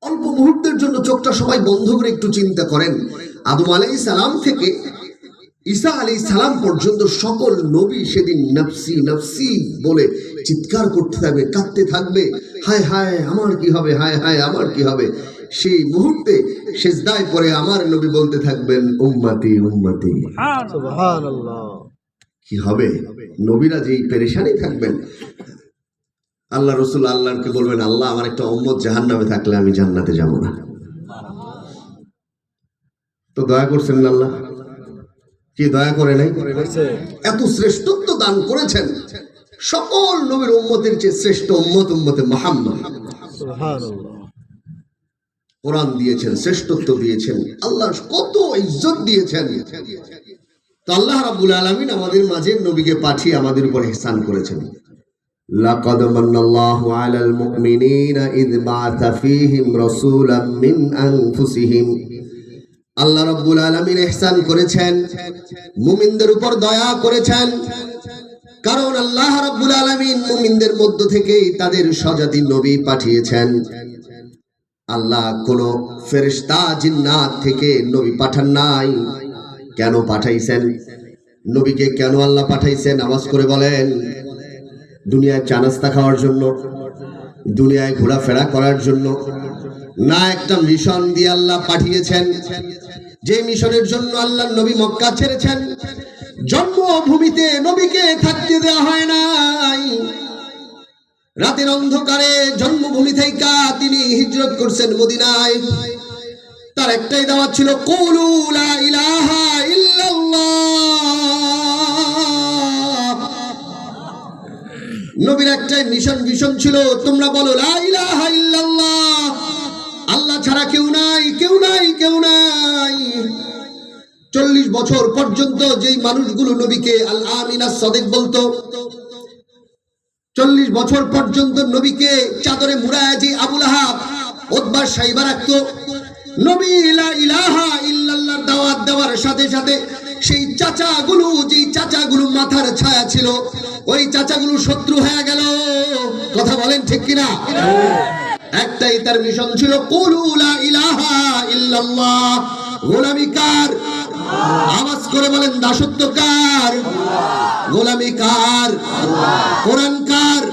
অল্প মুহূর্তের জন্য চোখটা সবাই বন্ধ করে একটু চিন্তা করেন। আদম আলাইহিস সালাম থেকে ঈসা আলাইহিস সালাম পর্যন্ত সকল নবী সেদিন নফসি নফসি বলে চিৎকার করতে থাকবে, কাঁদতে থাকবে, হায় হায় আমার কি হবে, হায় হায় আমার কি হবে। সেই মুহূর্তে সিজদায় পড়ে আমার নবী বলতে থাকবেন উম্মতি উম্মতি, সুবহানাল্লাহ। কি হবে? নবীরা যেই পেরেশানি থাকবেন, আল্লাহ রসুল আল্লাহকে বলবেন, আল্লাহ আমার একটা উম্মত জাহান্নামে থাকলে আমি জান্নাতে যাব না। তো দয়া করছেন না আল্লাহ? কি দয়া করে নাই? এত শ্রেষ্ঠত্ব দান করেছেন, সকল নবীর উম্মতের চেয়ে শ্রেষ্ঠ উম্মত উম্মতে মুহাম্মদ। সুবহানাল্লাহ। কোরআন দিয়েছেন, শ্রেষ্ঠত্ব দিয়েছেন, আল্লাহ কত ইজ্জত দিয়েছেন। তো আল্লাহ রাব্বুল আলামিন আমাদের মাঝে নবীকে পাঠিয়ে আমাদের উপর ইহসান করেছেন। লাকাদ মান্নাল্লাহু আলাল মুমিনিনা ইয বা'আথা ফীহিম রাসূলাম মিন আনফুসিহিম। আল্লাহ রাব্বুল আলামিন ইহসান করেছেন, মুমিনদের উপর দয়া করেছেন, কারণ আল্লাহ রাব্বুল আলামিন মুমিনদের মধ্য থেকেই তাদের স্বজাতি নবী পাঠিয়েছেন। আল্লাহ কোন ফেরেশতা জিন্নাত থেকে নবী পাঠান নাই। কেন পাঠাইছেন? নবীকে কেন আল্লাহ পাঠাইছেন? আওয়াজ করে বলেন। দুনিয়ায় চা নাস্তা খাওয়ার জন্য, দুনিয়ায় ঘোরাফেরা করার জন্য না, একটা মিশন দিয়ে আল্লাহ পাঠিয়েছেন। যে মিশনের জন্য আল্লাহ নবী মক্কা ছেড়েছেন, জন্মভূমিতে নবীকে থাকতে দেওয়া হয় নাই। রাতের অন্ধকারে জন্মভূমি থেকে তিনি হিজরত করছেন মদিনায়। তার একটাই দাওয়াত ছিল, কুলু লা ইলাহা ইল্লাল্লাহ। নবীর একটাই ভিশন ছিল, তোমরা বলো লা ইলাহা ইল্লাল্লাহ, আল্লাহ ছাড়া কেউ নাই, কেউ নাই, কেউ নাই। 40 বছর পর্যন্ত যেই মানুষগুলো নবীকে আল আমিন আস সাদিক বলতো, 40 বছর পর্যন্ত নবীকে চাদরে মুড়ায় যে আবু লাহাব, উতবা, সাইবা রাখতো, নবী লা ইলাহা ইল্লাল্লাহর দাওয়াত দেওয়ার সাথে সাথে সেই চাচাগুলো, যেই চাচাগুলো মাথার ছায়া ছিল, ওই চাচাগুলো শত্রু হয়ে গেল। কথা বলেন ঠিক কিনা? একটাই তার মিশন ছিল, কুলু লা ইলাহা ইল্লাল্লাহ। গোলামি কার? আওয়াজ করে বলেন, দাসত্ব কার? গোলামি কার? কোরআন কার?